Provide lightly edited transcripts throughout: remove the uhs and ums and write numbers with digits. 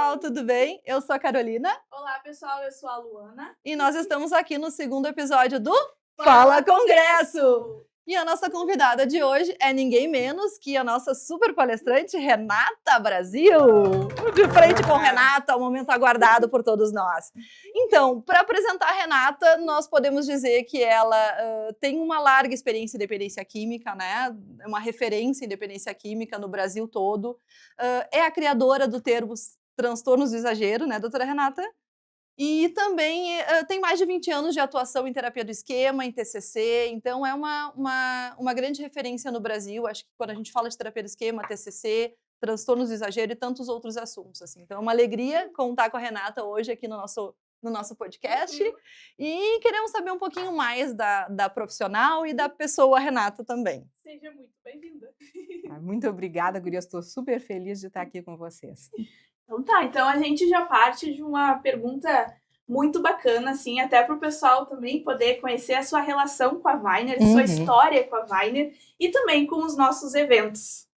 pessoal, tudo bem? Eu sou a Carolina. Olá, pessoal, eu sou a Luana. E nós estamos aqui no segundo episódio do Fala Congresso! E a nossa convidada de hoje é ninguém menos que a nossa super palestrante, Renata Brasil! De frente com Renata, o momento aguardado por todos nós. Então, para apresentar a Renata, nós podemos dizer que ela tem uma larga experiência em dependência química, né? É uma referência em dependência química no Brasil todo. É a criadora do termo transtornos do exagero, né, doutora Renata? E também tem mais de 20 anos de atuação em terapia do esquema, em TCC, então é uma grande referência no Brasil. Acho que quando a gente fala de terapia do esquema, TCC, transtornos do exagero e tantos outros assuntos. Assim. Então é uma alegria contar com a Renata hoje aqui no nosso podcast. E queremos saber um pouquinho mais da profissional e da pessoa Renata também. Seja muito bem-vinda. Muito obrigada, guria. Estou super feliz de estar aqui com vocês. Então a gente já parte de uma pergunta muito bacana, assim, até para o pessoal também poder conhecer a sua relação com a Weiner, sua história com a Weiner e também com os nossos eventos.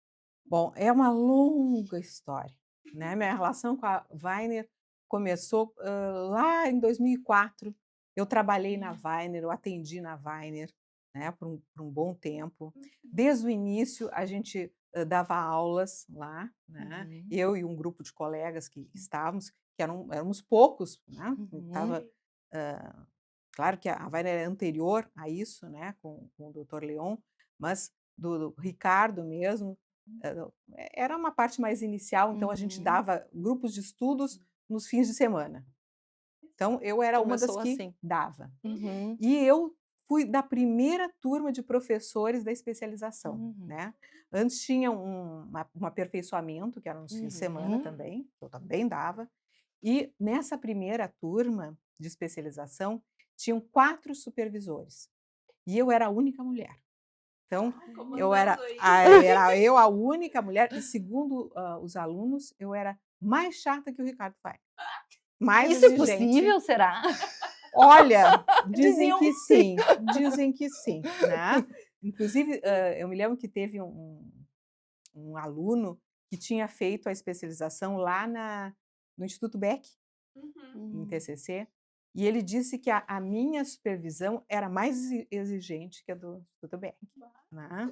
Bom, é uma longa história, né? Minha relação com a Weiner começou lá em 2004. Eu trabalhei na Weiner, eu atendi na Weiner, né, por um bom tempo. Desde o início, a gente dava aulas lá, né? Eu e um grupo de colegas que estávamos, que éramos poucos, né? Claro que a Weiner é anterior a isso, né, com o Dr. Leon, mas do Ricardo mesmo, era uma parte mais inicial, então a gente dava grupos de estudos nos fins de semana. Então, eu era uma das que dava. E eu fui da primeira turma de professores da especialização, né? Antes tinha um aperfeiçoamento, que era nos fins de semana também, eu também dava. E nessa primeira turma de especialização, tinham 4 supervisores. E eu era a única mulher. Então, eu era a única mulher, e segundo os alunos, eu era mais chata que o Ricardo Weiner. Mais Isso exigente. É possível, será? Olha, dizem que sim, né? Inclusive, eu me lembro que teve um aluno que tinha feito a especialização lá no Instituto Beck, em TCC, e ele disse que a minha supervisão era mais exigente que a do Instituto Beck. Né?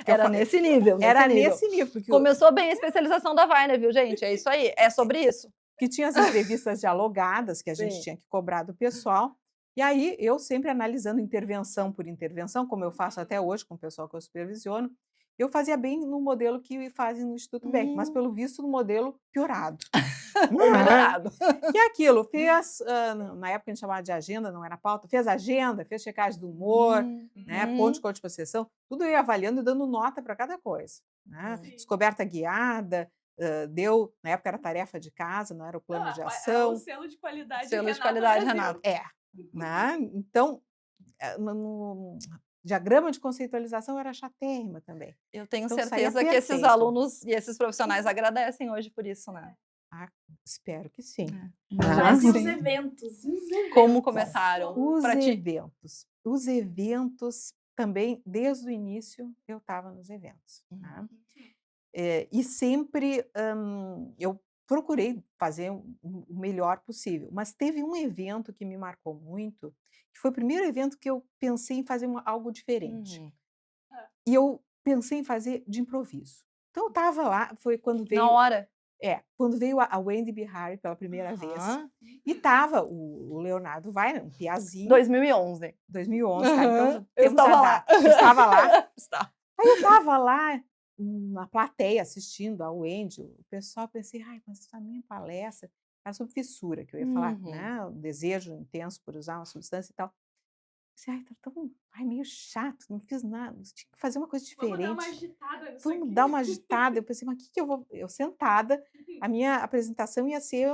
Era nesse nível. Nesse nível. Porque começou bem a especialização da Weiner, viu, gente? É isso aí, é sobre isso. Que tinha as entrevistas dialogadas que a gente tinha que cobrar do pessoal. E aí, eu sempre analisando intervenção por intervenção, como eu faço até hoje com o pessoal que eu supervisiono, eu fazia bem no modelo que fazem no Instituto Beck, mas pelo visto no modelo piorado. Melhorado. E aquilo, fez, na época a gente chamava de agenda, não era pauta, fez agenda, fez checagem do humor, né, ponto de corte de possessão, tudo eu ia avaliando e dando nota para cada coisa. Né? Descoberta guiada, deu, na época era tarefa de casa, não era o plano de ação. É o selo de qualidade Selo de qualidade, Renata. Né? Então, no diagrama de conceitualização era chatérrima também. Eu tenho certeza que esses alunos e esses profissionais agradecem hoje por isso, né? Espero que sim. Mas e os eventos? Como começaram? Os eventos também, desde o início, eu estava nos eventos. Né? E sempre eu procurei fazer o melhor possível. Mas teve um evento que me marcou muito, que foi o primeiro evento que eu pensei em fazer algo diferente. E eu pensei em fazer de improviso. Então, eu estava lá, foi quando veio... Na hora? Quando veio a Wendy Bihari pela primeira vez. E estava o Leonardo Weiner, um piazinho. 2011. 2011, tá? Então, eu estava lá. Estava lá. Aí eu estava lá na plateia assistindo a Wendy, o pessoal, pensei, mas essa minha palestra era sobre fissura, que eu ia falar, né? O desejo intenso por usar uma substância e tal. Pensei, tá tão meio chato, não fiz nada, tinha que fazer uma coisa diferente. Vamos dar uma agitada nisso Vamos dar uma agitada. Eu pensei, mas o que eu vou... Eu sentada, a minha apresentação ia ser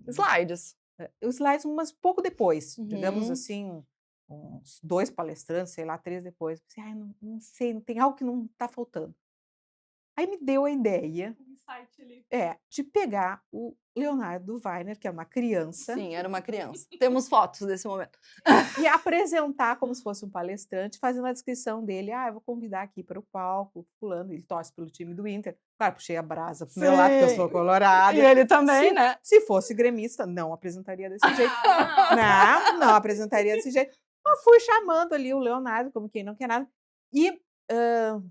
slides. Os slides, mas pouco depois, digamos assim, uns 2 palestrantes, sei lá, 3 depois. Pensei, não sei, tem algo que não está faltando. Aí me deu a ideia Um insight ali. de pegar o Leonardo Weiner, que é uma criança, Sim, era uma criança. Temos fotos desse momento. e apresentar como se fosse um palestrante, fazendo a descrição dele. Eu vou convidar aqui para o palco fulano, ele torce pelo time do Inter. Claro, puxei a brasa pro meu lado, porque eu sou Sim. colorada. E ele também, Se- né? Se fosse gremista, não apresentaria desse jeito. Ah, Não apresentaria desse jeito. Eu fui chamando ali o Leonardo, como quem não quer nada, e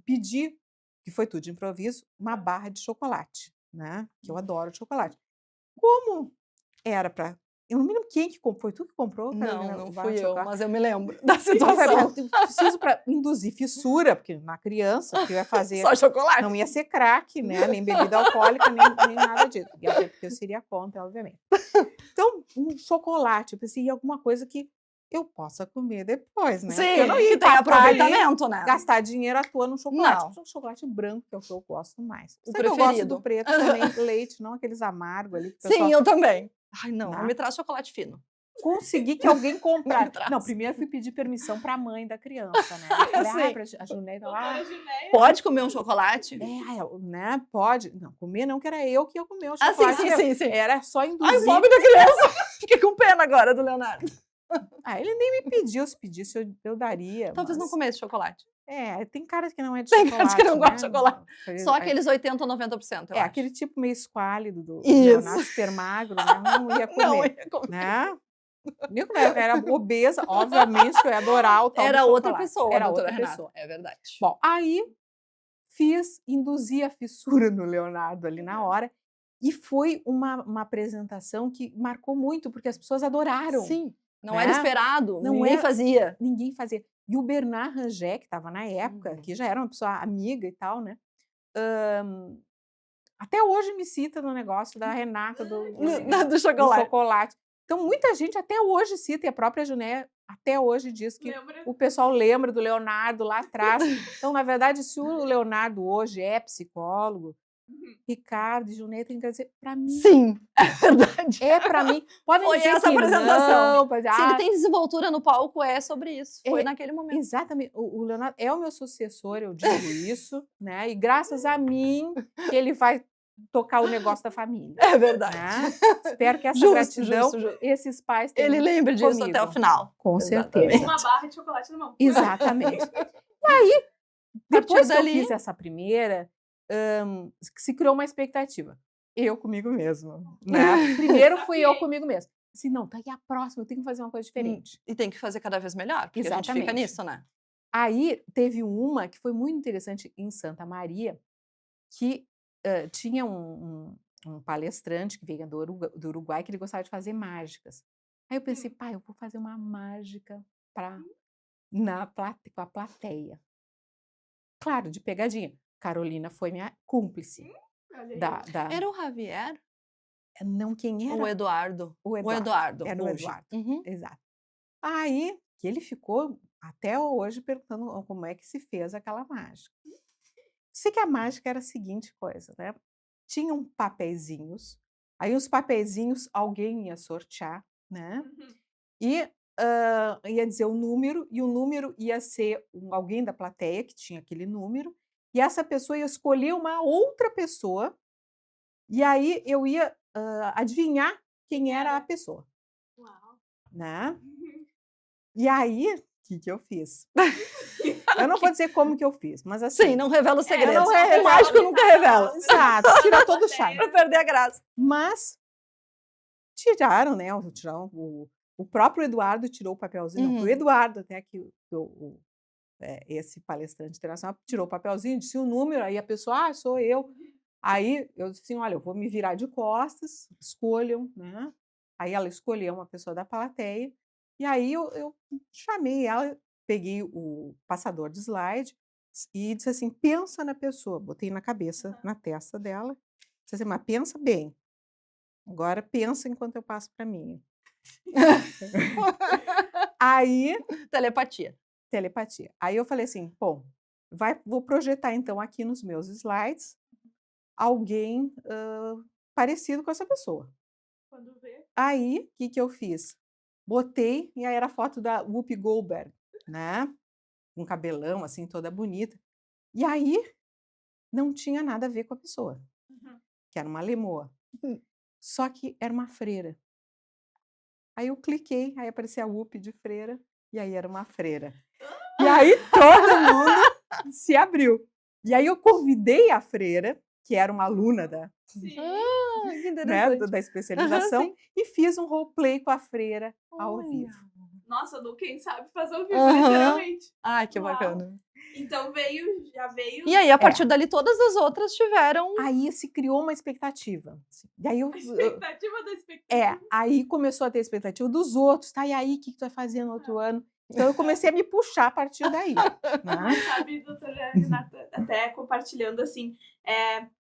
pedi, que foi tudo de improviso, uma barra de chocolate, né? Que eu adoro chocolate. Como era para. Eu não me lembro quem que comprou. Foi tu que comprou, Carolina? Não barra fui de eu, chocolate? mas eu me lembro da E eu falei, situação. eu preciso para induzir fissura, porque na criança, o que eu ia fazer. Só chocolate. Não ia ser crack, né? Nem bebida alcoólica, nem nada disso. E até porque eu seria contra, obviamente. Então, um chocolate, eu pensei em alguma coisa que eu possa comer depois, né? Sim, Porque eu não ia que tem empacar ali, aproveitamento, né? gastar dinheiro à toa num chocolate. Não. Um chocolate branco, que é o que eu gosto mais. O Sabe que eu gosto preferido. do preto também, leite, não aqueles amargos ali. Que o Sim, pessoal eu também. Ai, não Né? me traz chocolate fino. consegui que alguém comprasse. traz. Não, primeiro eu fui pedir permissão para a mãe da criança, né? Eu falei, Sim. pra a Juneida lá. doutora Junéia. Pode comer um chocolate? Né? Pode. Não, comer não, que era eu que ia comer o Ah, chocolate. sim. Era só Ai, induzir. o pobre da criança. Fiquei com pena agora do Leonardo. Ele nem me pediu, se pedisse eu daria. Talvez não mas- comesse chocolate. tem cara que não é de Tem chocolate. cara que não gosta de né? chocolate. Só É, aqueles 80 ou 90%, eu acho. aquele tipo meio esquálido do Isso. Leonardo, super magro, né? Não ia comer. Não, eu ia comer. Né? Não ia comer, era obesa, obviamente que eu ia adorar o tal do Era outra chocolate. pessoa, Era doutora outra Renata. pessoa. É verdade. Bom, aí induzi a fissura no Leonardo ali na hora, e foi uma apresentação que marcou muito, porque as pessoas adoraram. Sim, não né? era esperado, Não ninguém era- fazia. Ninguém fazia. E o Bernard Rangé, que estava na época, Uhum. que já era uma pessoa amiga e tal, né? Até hoje me cita no negócio da Renata do Do chocolate. chocolate. Então, muita gente até hoje cita, e a própria Juné até hoje diz que Lembra? o pessoal lembra do Leonardo lá atrás. Então, na verdade, se o Leonardo hoje é psicólogo, Ricardo e Juné tem que dizer, para mim, Sim, é verdade. é para mim. Podem Foi dizer essa que apresentação. não, pode dizer, Se ele tem desenvoltura no palco, é sobre isso. Foi É, naquele momento. exatamente. O Leonardo é o meu sucessor, eu digo isso, né? E graças a mim que ele vai tocar o negócio da família. É verdade. Né? Espero que essa Justo, gratidão justo. esses pais tenham. Ele lembra disso até o comigo. final. Com Exatamente. certeza. Uma barra de chocolate na mão. Exatamente. E aí, depois que dali- eu fiz essa primeira, se criou uma expectativa. Eu comigo mesmo. Né? Primeiro fui eu comigo mesmo. Assim, não, tá aí a próxima, eu tenho que fazer uma coisa diferente. E tem que fazer cada vez melhor, porque a gente fica Exatamente. nisso, né? Aí teve uma que foi muito interessante em Santa Maria, que tinha um palestrante que veio do Uruguai, que ele gostava de fazer mágicas. Aí eu pensei, pai, eu vou fazer uma mágica com a plateia. Claro, de pegadinha. Carolina foi minha cúmplice. Olha aí. Da... Era o Javier? Não, quem era? O Eduardo. O O Eduardo. Era o Ruge. Eduardo. Uhum. Exato. Aí que ele ficou até hoje perguntando como é que se fez aquela mágica. Sei que a mágica era a seguinte coisa, né? Tinham papeizinhos, aí os papeizinhos alguém ia sortear, né? E ia dizer o número, e o número ia ser alguém da plateia que tinha aquele número, e essa pessoa ia escolher uma outra pessoa, e aí eu ia adivinhar quem era a pessoa, Uau. né? E aí, o que eu fiz? Eu não vou dizer como que eu fiz, mas assim... Sim, não revela o segredo. não O revela. mágico nunca revela. Exato, tira todo o charme. Pra perder a graça. Mas tiraram, né? O próprio Eduardo tirou o papelzinho. Não, foi o Eduardo até que esse palestrante internacional tirou o papelzinho, disse o número, aí a pessoa, sou eu. Aí eu disse assim, olha, eu vou me virar de costas, escolham, né? Aí ela escolheu uma pessoa da plateia, e aí eu chamei ela, peguei o passador de slide e disse assim, pensa na pessoa, botei na cabeça, na testa dela, disse assim, mas pensa bem, agora pensa enquanto eu passo para mim. Aí... Telepatia. Aí eu falei assim, bom, vou projetar então aqui nos meus slides alguém parecido com essa pessoa. Quando vê. Aí, o que eu fiz? Botei, e aí era a foto da Whoopi Goldberg, né? Com cabelão, assim, toda bonita. E aí, não tinha nada a ver com a pessoa, que era uma lemoa. Só que era uma freira. Aí eu cliquei, aí aparecia a UP de freira, e aí era uma freira. E aí todo mundo se abriu. E aí eu convidei a freira, que era uma aluna Sim. Que né, interessante. da especialização, sim. e fiz um roleplay com a freira ao Olha. vivo. Nossa, do quem sabe fazer ao vivo, Aham. literalmente. Ai, que Uau. bacana. Então já veio E aí, a partir dali, todas as outras tiveram... Aí se criou uma expectativa. E aí a expectativa da expectativa. aí começou a ter expectativa dos outros, tá? E aí, o que tu vai fazer no outro ano? Então eu comecei a me puxar a partir daí. Né? Mas sabe, doutora Renata, até compartilhando assim,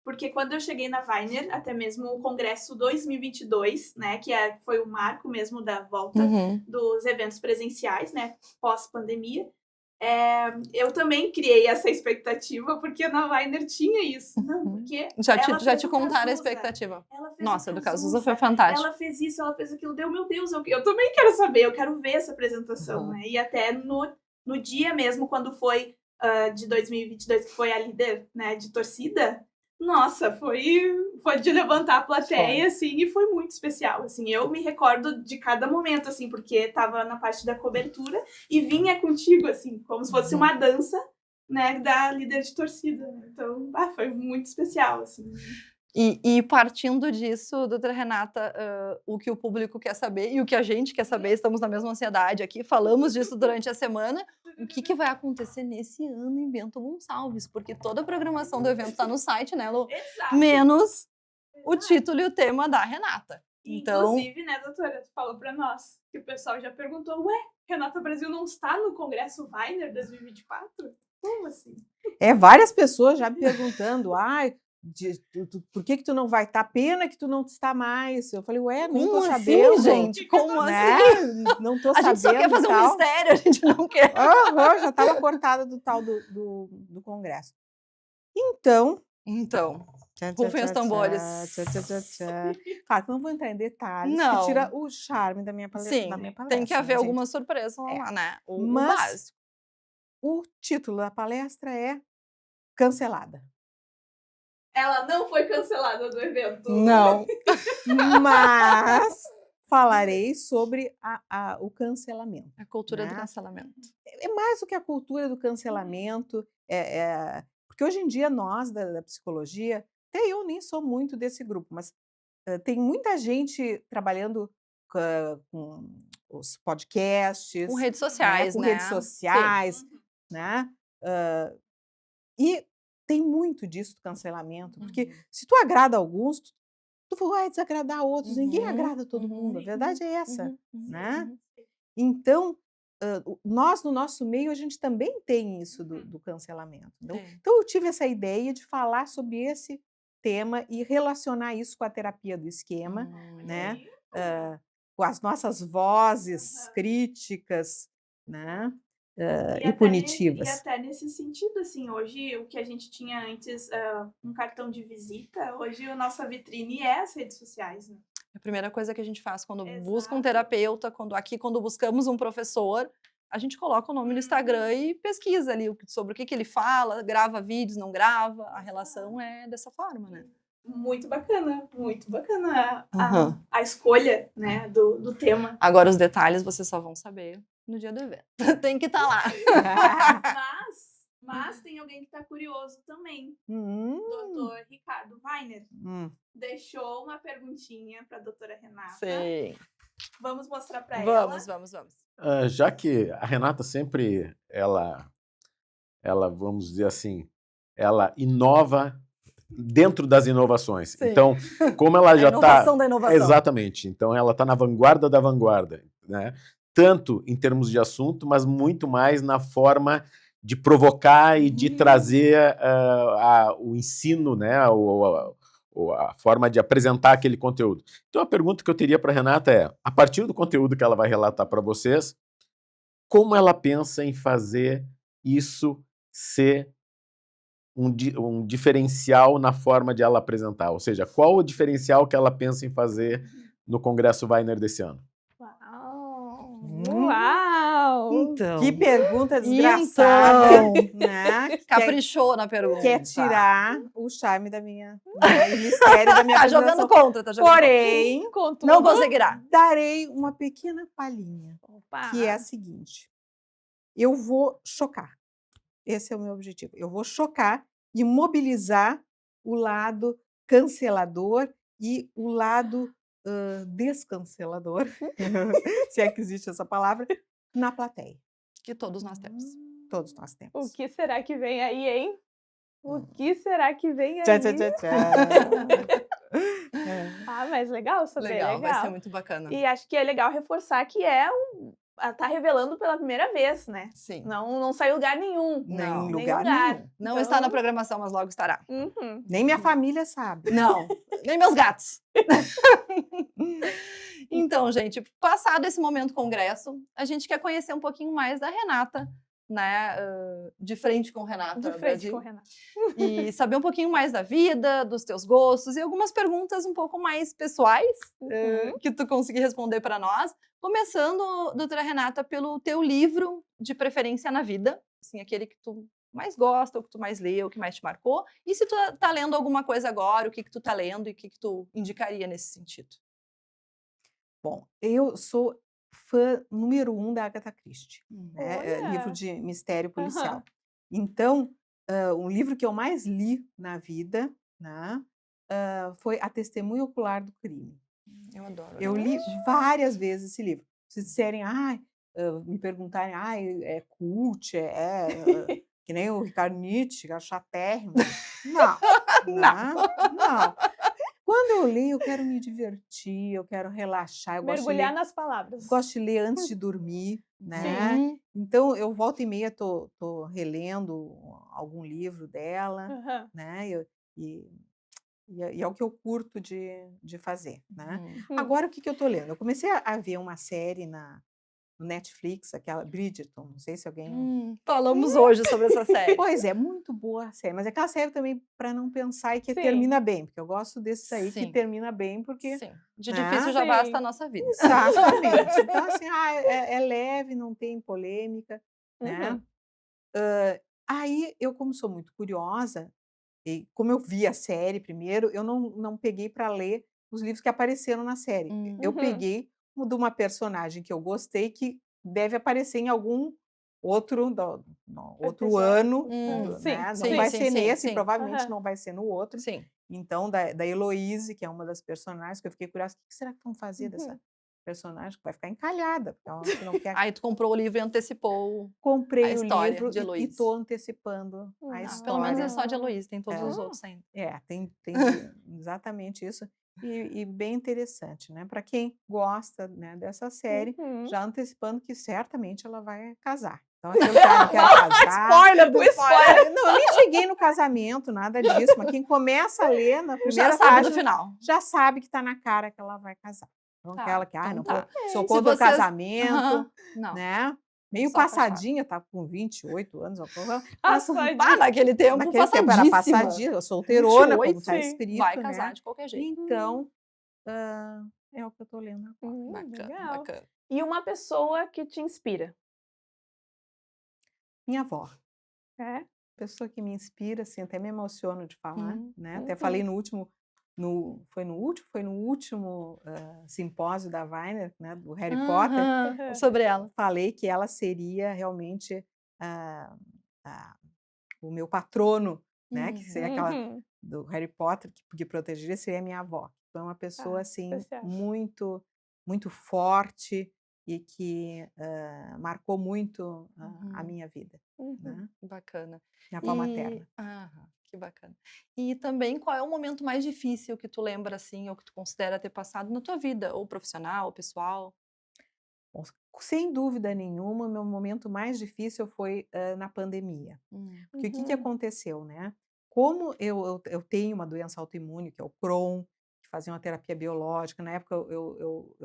porque quando eu cheguei na Weiner, até mesmo o Congresso 2022, né, que foi o marco mesmo da volta Uhum. dos eventos presenciais, né, pós-pandemia, eu também criei essa expectativa, porque na Weiner tinha isso. Não, porque Já ela te fez o contaram a Cazuza, expectativa. ela fez Nossa, o do Cazuza Cazuza, foi fantástico. ela fez isso, ela fez aquilo, meu Deus, eu também quero saber, eu quero ver essa apresentação, Uhum. né? E até no dia mesmo, quando foi de 2022, que foi a líder, né, de torcida, nossa, foi de levantar a plateia, assim, e foi muito especial, assim, eu me recordo de cada momento, assim, porque tava na parte da cobertura e vinha contigo, assim, como se fosse uma dança, né, da líder de torcida, então, foi muito especial, assim. E partindo disso, doutora Renata, o que o público quer saber e o que a gente quer saber, estamos na mesma ansiedade aqui, falamos disso durante a semana, o que vai acontecer nesse ano em Bento Gonçalves, porque toda a programação do evento está no site, né, Lu? Exato. Menos o título e o tema da Renata. Então... Inclusive, né, doutora, tu falou para nós que o pessoal já perguntou, Renata Brasil não está no Congresso Weiner 2024? Como assim? Várias pessoas já me perguntando, por que tu não vai estar? Pena que tu não está mais. Eu falei, nem tô sabendo. Gente? Como né? assim? Não tô A sabendo. gente só quer fazer um mistério, a gente não quer. Já estava cortada do tal do congresso. Então, rufem os tambores. Claro que não vou entrar em detalhes, Não. que tira o charme da minha palestra. Sim, da minha palestra, tem que haver né, gente? alguma surpresa lá, né? O Mas básico. o título da palestra é Cancelada. Ela não foi cancelada do evento. Não. Mas falarei sobre o cancelamento. A cultura né? do cancelamento. É mais do que a cultura do cancelamento, porque hoje em dia nós da psicologia, até eu nem sou muito desse grupo, mas tem muita gente trabalhando com os podcasts, Com redes sociais, com né? redes sociais, Sim. né? E tem muito disso do cancelamento, porque se tu agrada alguns, tu vai desagradar outros. Ninguém agrada todo mundo. A verdade é essa, né? Então, nós no nosso meio a gente também tem isso do cancelamento. Então eu tive essa ideia de falar sobre esse tema e relacionar isso com a terapia do esquema, né? Com as nossas vozes críticas, né? E punitivas. E até nesse sentido, assim, hoje o que a gente tinha antes, um cartão de visita, hoje a nossa vitrine é as redes sociais, né? A primeira coisa que a gente faz quando busca um terapeuta, quando buscamos um professor, a gente coloca o nome no Instagram e pesquisa ali sobre o que ele fala, grava vídeos, não grava, a relação é dessa forma, né? Muito bacana a escolha, né, do tema. Agora os detalhes vocês só vão saber no dia do evento. Tem que estar lá. Mas tem alguém que está curioso também. Doutor Ricardo Weiner deixou uma perguntinha para a doutora Renata. Sim. Vamos mostrar para ela? Vamos. Já que a Renata sempre, ela, vamos dizer assim, ela inova dentro das inovações. Sim. Então, como ela já está... inovação da inovação. Exatamente. Então, ela está na vanguarda da vanguarda, né? Tanto em termos de assunto, mas muito mais na forma de provocar e de trazer o ensino, né? A forma de apresentar aquele conteúdo. Então, a pergunta que eu teria para a Renata é, a partir do conteúdo que ela vai relatar para vocês, como ela pensa em fazer isso ser um diferencial na forma de ela apresentar? Ou seja, qual o diferencial que ela pensa em fazer no Congresso Weiner desse ano? Uau! Não. Então, Que pergunta desgraçada, Então. né? caprichou na pergunta. Quer tirar o charme da minha, né, o mistério da minha Tá jogando apresentação. contra, tá jogando Porém, Com contra. Não tudo. conseguirá. darei uma pequena palhinha, Opa. que é a seguinte. Eu vou chocar. Esse é o meu objetivo. Eu vou chocar e mobilizar o lado cancelador e o lado descancelador, se é que existe essa palavra, na plateia. Que todos nós temos. Todos nós temos. O que será que vem aí, hein? O que será que vem aí? Tchá, tchá, tchá, tchá. Ah, mas legal saber, Legal, legal. vai ser muito bacana. E acho que é legal reforçar que tá revelando pela primeira vez, né? Sim. Não saiu em lugar nenhum. Nem Não, em nem lugar lugar. nenhum. Não Então- está na programação, mas logo estará. Uhum. Nem minha família sabe. Não, nem meus gatos. Então, gente, passado esse momento congresso, a gente quer conhecer um pouquinho mais da Renata, né? De frente com Renata De frente Brasil. com o Renato. E saber um pouquinho mais da vida, dos teus gostos e algumas perguntas um pouco mais pessoais que tu conseguir responder para nós. Começando, doutora Renata, pelo teu livro de preferência na vida, assim, aquele que tu mais gosta, o que tu mais leu, o que mais te marcou. E se tu tá lendo alguma coisa agora, o que tu tá lendo e o que tu indicaria nesse sentido? Bom, eu sou fã número 1 da Agatha Christie, né? Olha! Livro de mistério policial. Aham. Então, um livro que eu mais li na vida, né, foi A Testemunha Ocular do Crime. Eu adoro. Eu li várias vezes esse livro. Se disserem, me perguntarem, é cult, que nem o Ricardo Nietzsche, que é chatérrimo. Não, não. Quando eu leio, eu quero me divertir, eu quero relaxar, eu gosto de Mergulhar ler, nas palavras. gosto de ler antes de dormir, né? Sim. Então, eu volta e meia tô relendo algum livro dela, Aham. né? E é o que eu curto de fazer, né? Uhum. Agora, o que eu tô lendo? Eu comecei a ver uma série no Netflix, aquela Bridgerton, não sei se alguém... Falamos hoje sobre essa série. Pois é, muito boa a série, mas é aquela série também para não pensar e que Sim. termina bem, porque eu gosto desses aí que Sim. termina bem, porque... Sim. De né? difícil já Sim. basta a nossa vida. Exatamente. Então, assim, é leve, não tem polêmica, né? Uhum. Aí, eu, como sou muito curiosa, e como eu vi a série primeiro, eu não peguei para ler os livros que apareceram na série. Eu Uhum. peguei o de uma personagem que eu gostei, que deve aparecer em algum outro Episódio. ano, Sim, né? Não sim, vai sim, ser sim, nesse, sim. provavelmente Aham. não vai ser no outro. Sim. Então, da Heloíse, que é uma das personagens, que eu fiquei curiosa, o que será que vão fazer dessa personagem? Que vai ficar encalhada, porque ela que não quer... Aí tu comprou o livro e antecipou. Comprei a o história livro de e Heloíse. estou antecipando a Ah, história. Pelo menos é só de Heloíse, tem todos os É. outros ainda. Tem exatamente isso. E bem interessante, né? Para quem gosta, né, dessa série, Uhum. já antecipando que certamente ela vai casar. Então, aquele cara que quer casar... Spoiler do spoiler! Não, eu nem cheguei no casamento, nada disso, mas quem começa a ler na Já primeira sabe página do final. já sabe que está na cara que ela vai casar. Então, Tá, aquela que, então não tá. sou Se contra o vocês- casamento, Aham. Não. né? Meio Só fachada. passadinha, tá com 28 anos, mas Passadinha. Ah, naquele tempo, naquele tempo era passadíssima. passadinha, solteirona, como 28, está sim. escrito, Vai né? casar de qualquer jeito. Então, é o que eu estou lendo agora. Bacana, Legal. bacana. E uma pessoa que te inspira? Minha avó, É? pessoa que me inspira, assim, até me emociono de falar, né? Até uhum. falei no último, foi no último simpósio da Weiner, né? Do Harry Potter, Aham, sobre ela. falei que ela seria realmente o meu patrono, né? Que seria aquela Uhum. do Harry Potter, que protegeria, seria minha avó. Foi uma pessoa, assim, especial. muito, muito forte e que marcou muito a minha vida, Uhum. né? Bacana. Minha avó materna. Aham, que bacana. E também, qual é o momento mais difícil que tu lembra, assim, ou que tu considera ter passado na tua vida, ou profissional, ou pessoal? Bom, sem dúvida nenhuma, o meu momento mais difícil foi na pandemia. Porque o que Uhum. aconteceu, né? Como eu tenho uma doença autoimune, que é o Crohn, que fazia uma terapia biológica, na época eu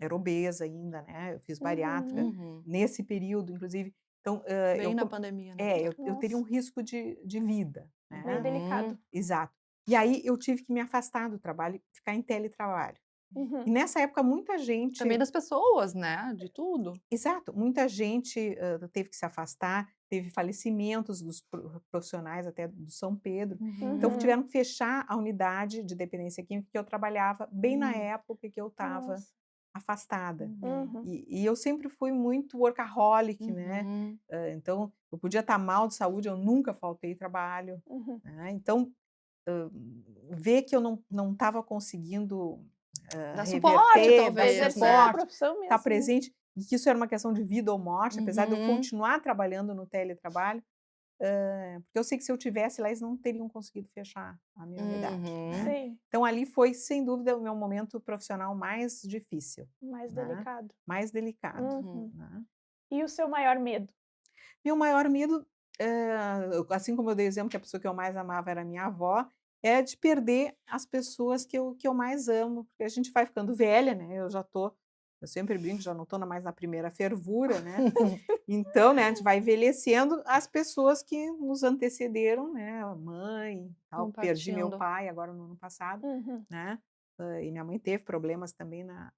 era obesa ainda, né? Eu fiz bariátrica Uhum. nesse período, inclusive. Então, Bem na pandemia, né? eu teria um risco de vida, Bem né? delicado. Exato. E aí eu tive que me afastar do trabalho e ficar em teletrabalho. E nessa época muita gente... Também das pessoas, né? De tudo. Exato, muita gente teve que se afastar, teve falecimentos dos profissionais até do São Pedro. Então Uhum. tiveram que fechar a unidade de dependência química que eu trabalhava bem na época que eu estava Nossa. afastada. Uhum. E eu sempre fui muito workaholic, né? Uhum. Então eu podia estar mal de saúde, eu nunca faltei trabalho. Uhum. Né? Então ver que eu não estava conseguindo Dar suporte, reverter, dar talvez, Exercer né? a suporte, profissão mesmo. estar presente, e que isso era uma questão de vida ou morte, apesar de eu Uhum. continuar trabalhando no teletrabalho, porque eu sei que se eu tivesse lá, eles não teriam conseguido fechar a minha unidade. Uhum. Né? Sim, Então ali foi, sem dúvida, o meu momento profissional mais difícil, mais né? delicado. Mais delicado. Uhum. Né? E o seu maior medo? Meu maior medo, assim como eu dei o exemplo que a pessoa que eu mais amava era a minha avó, é de perder as pessoas que eu mais amo, porque a gente vai ficando velha, né? Eu sempre brinco, já não estou mais na primeira fervura, né? Então, né, a gente vai envelhecendo, as pessoas que nos antecederam, né? A mãe, tal, Vão perdi meu partindo. pai agora no ano passado, Uhum. né? E minha mãe teve problemas também na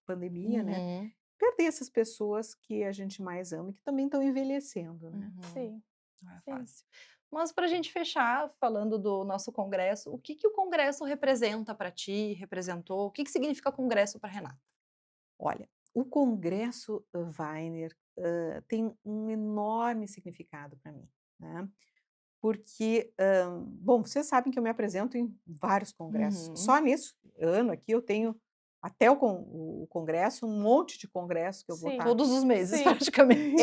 pandemia, né? Uhum. Perder essas pessoas que a gente mais ama e que também estão envelhecendo, né? Uhum. Sim. Não é Sim. fácil. Mas para a gente fechar, falando do nosso congresso, o que o congresso representa para ti, representou? O que significa congresso para Renata? Olha, o Congresso Weiner tem um enorme significado para mim, né? Porque, bom, vocês sabem que eu me apresento em vários congressos. Uhum. Só nesse ano aqui eu tenho, até o congresso, um monte de congressos que eu vou Sim. estar. Todos os meses, Sim. praticamente.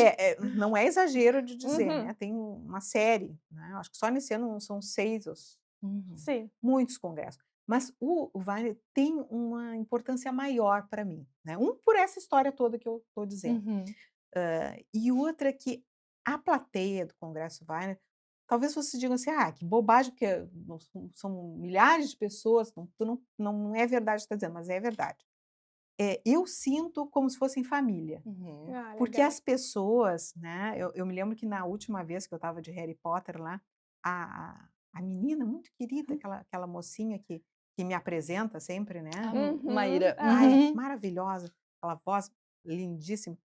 Não é exagero de dizer, Uhum. né? Tem uma série, né? Acho que só nesse ano são 6 Uhum. Sim. muitos congressos. Mas o Weiner tem uma importância maior para mim, né? Por essa história toda que eu estou dizendo. Uhum. E outra que a plateia do Congresso Weiner, talvez vocês digam assim, que bobagem, porque são milhares de pessoas, não é verdade o que está dizendo, mas é verdade. Eu sinto como se fossem família. Uhum. Ah, Porque legal. as pessoas, né? Eu me lembro que na última vez que eu estava de Harry Potter lá, a menina muito querida, aquela mocinha que me apresenta sempre, né? A Uhum. Maíra. Ai, Uhum. maravilhosa, aquela voz lindíssima.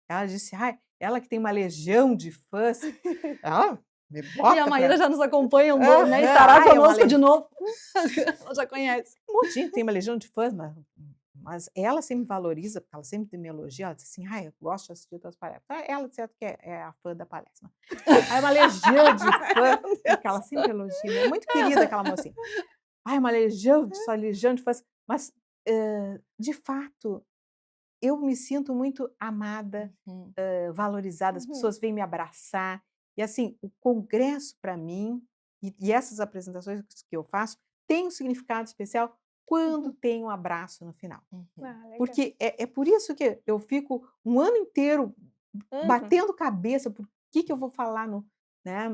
Ela disse, ela que tem uma legião de fãs, ela me bota E a Maíra pra... já nos acompanha, né? Aham, Estará ai, é uma conosco de novo. Ela já conhece. Um monte tem uma legião de fãs, mas ela sempre me valoriza, porque ela sempre me elogia, ela diz assim, eu gosto de assistir tuas palestras. Ela, de certo, que é a fã da palestra. Aí uma legião de fãs, porque ela sempre elogia, é muito querida aquela mocinha. Uma legião de fãs, mas, de fato, eu me sinto muito amada, Uhum. valorizada, as Uhum. pessoas vêm me abraçar, e assim, o congresso para mim, e essas apresentações que eu faço, tem um significado especial quando tem um abraço no final. Uhum. Ah, legal. Porque é por isso que eu fico um ano inteiro Uhum. batendo cabeça por que eu vou falar né,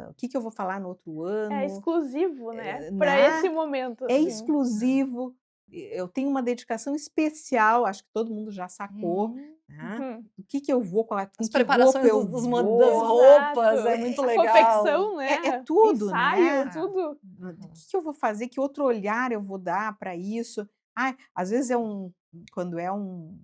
o que eu vou falar no outro ano. É exclusivo, né? né? Para esse momento. É assim. exclusivo, eu tenho uma dedicação especial, acho que todo mundo já sacou, Uhum. né? Uhum. O que eu vou, com As que preparações roupa eu das vou, roupas, Exato. é muito A legal. confecção, né? é tudo, Ensaio, né? tudo. O que eu vou fazer, que outro olhar eu vou dar para isso. Às vezes quando é um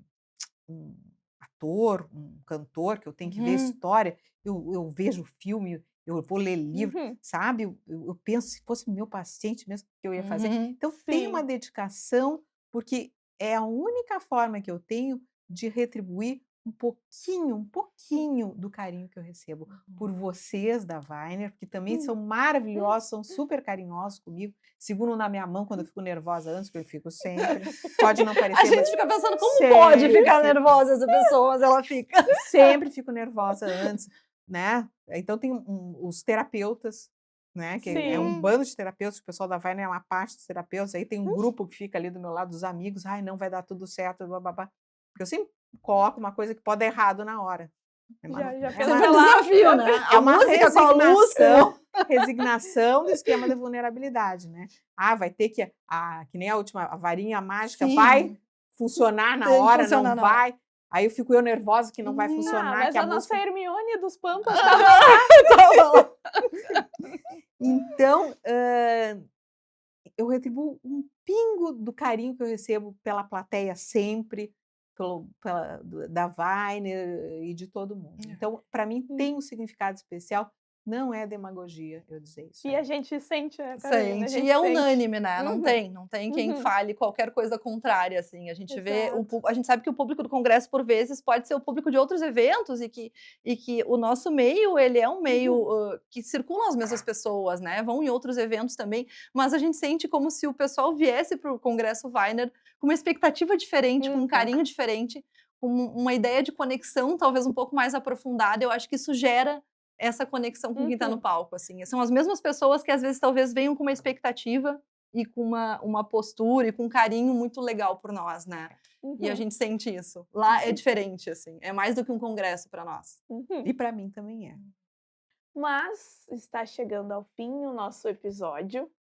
ator, um cantor, que eu tenho que ver Uhum. história, eu vejo o filme, eu vou ler livro, Uhum. sabe? Eu penso, se fosse meu paciente mesmo, o que eu ia fazer. Uhum. Então, tem Sim. uma dedicação, porque é a única forma que eu tenho de retribuir um pouquinho do carinho que eu recebo por vocês da Weiner, que também são maravilhosos, são super carinhosos comigo, seguram na minha mão quando eu fico nervosa antes, que eu fico sempre. Pode não parecer, A gente mas fica pensando, como sempre pode ficar fico. nervosa essa pessoa, mas ela fica. Sempre fico nervosa antes, né? Então tem os terapeutas, né? Que é um Sim. bando de terapeutas, o pessoal da Weiner é uma parte dos terapeutas, aí tem um grupo que fica ali do meu lado, dos amigos, não vai dar tudo certo, bababá. Porque eu sempre coloco uma coisa que pode dar errado na hora. Já Você pensa vê o lá. desafio, né? É A uma música com a luz. resignação do esquema da vulnerabilidade, né? Vai ter que nem a última, a varinha mágica Sim. vai funcionar na Tem que hora, funcionar não na hora. vai. Aí eu fico nervosa que não vai funcionar, Mas que a a nossa música... Hermione dos Pampas Então, Então, eu retribuo um pingo do carinho que eu recebo pela plateia sempre, da Weiner e de todo mundo. Então, para mim, tem um significado especial. Não é demagogia eu dizer isso. E a gente sente, né, Carolina? A Sente, gente e é sente. unânime, né? Uhum. Não tem quem Uhum. fale qualquer coisa contrária, assim. A gente vê, Exato. a gente sabe que o público do Congresso, por vezes, pode ser o público de outros eventos e que o nosso meio, ele é um meio que circulam as mesmas pessoas, né? Vão em outros eventos também, mas a gente sente como se o pessoal viesse para o Congresso Weiner com uma expectativa diferente, com um carinho diferente, com uma ideia de conexão talvez um pouco mais aprofundada. Eu acho que isso gera essa conexão com quem está no palco, assim. São as mesmas pessoas que às vezes talvez venham com uma expectativa e com uma postura e com um carinho muito legal por nós, né? E a gente sente isso. Lá é diferente, assim. É mais do que um congresso para nós. E para mim também é. Mas está chegando ao fim o nosso episódio,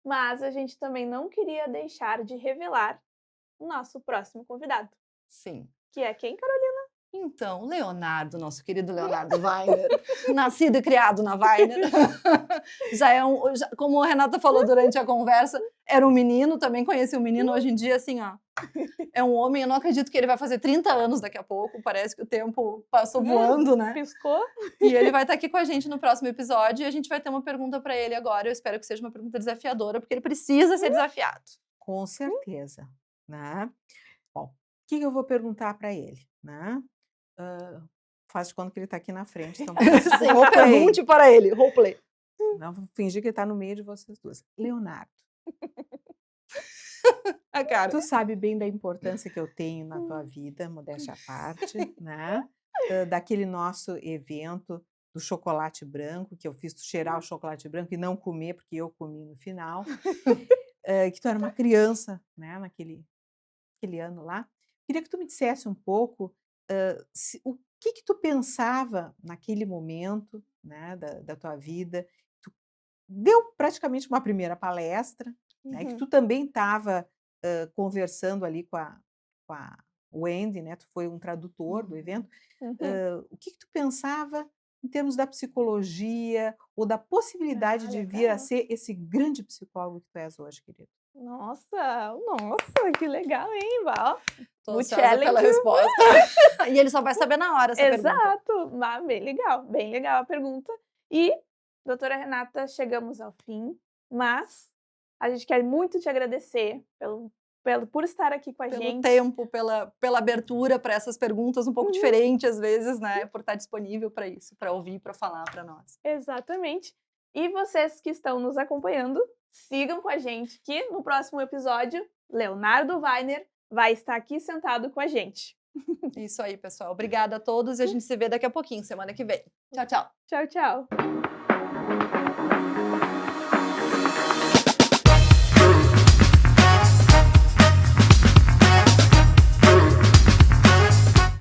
mas a gente também não queria deixar de revelar o nosso próximo convidado, Sim. que é quem, Carolina? Então, Leonardo, nosso querido Leonardo Weiner, nascido e criado na Weiner, como a Renata falou durante a conversa, era um menino, também conheci um menino, hoje em dia, assim, ó, é um homem, eu não acredito que ele vai fazer 30 anos daqui a pouco, parece que o tempo passou voando, né? Piscou? E ele vai estar aqui com a gente no próximo episódio e a gente vai ter uma pergunta para ele agora, eu espero que seja uma pergunta desafiadora, porque ele precisa ser desafiado. Com certeza, né? Bom, o que eu vou perguntar para ele, né? Faz de conta que ele está aqui na frente. Então Sim, pergunte para ele, roleplay. Não, vou fingir que ele está no meio de vocês duas. Leonardo, A cara. tu sabe bem da importância que eu tenho na tua vida, modéstia à parte, né? Daquele nosso evento do chocolate branco, que eu fiz tu cheirar o chocolate branco e não comer, porque eu comi no final. Que tu era uma criança, né? Naquele ano lá. Queria que tu me dissesse um pouco o que tu pensava naquele momento, né, da tua vida. Tu deu praticamente uma primeira palestra, né, que tu também estava conversando ali com a Wendy, né, tu foi um tradutor do evento. O que tu pensava em termos da psicologia ou da possibilidade de vir a ser esse grande psicólogo que tu és hoje, querido? Nossa, que legal, hein, Val? Tô O ansiosa pela challenge. resposta. E ele só vai saber na hora essa pergunta. Exato, mas bem legal a pergunta. E, doutora Renata, chegamos ao fim, mas a gente quer muito te agradecer por estar aqui com a Pelo gente. tempo, pela abertura para essas perguntas um pouco diferentes às vezes, né? Por estar disponível para isso, para ouvir, para falar para nós. Exatamente. E vocês que estão nos acompanhando, sigam com a gente que no próximo episódio, Leonardo Weiner vai estar aqui sentado com a gente. Isso aí, pessoal. Obrigada a todos e a gente se vê daqui a pouquinho, semana que vem. Tchau, tchau. Tchau, tchau.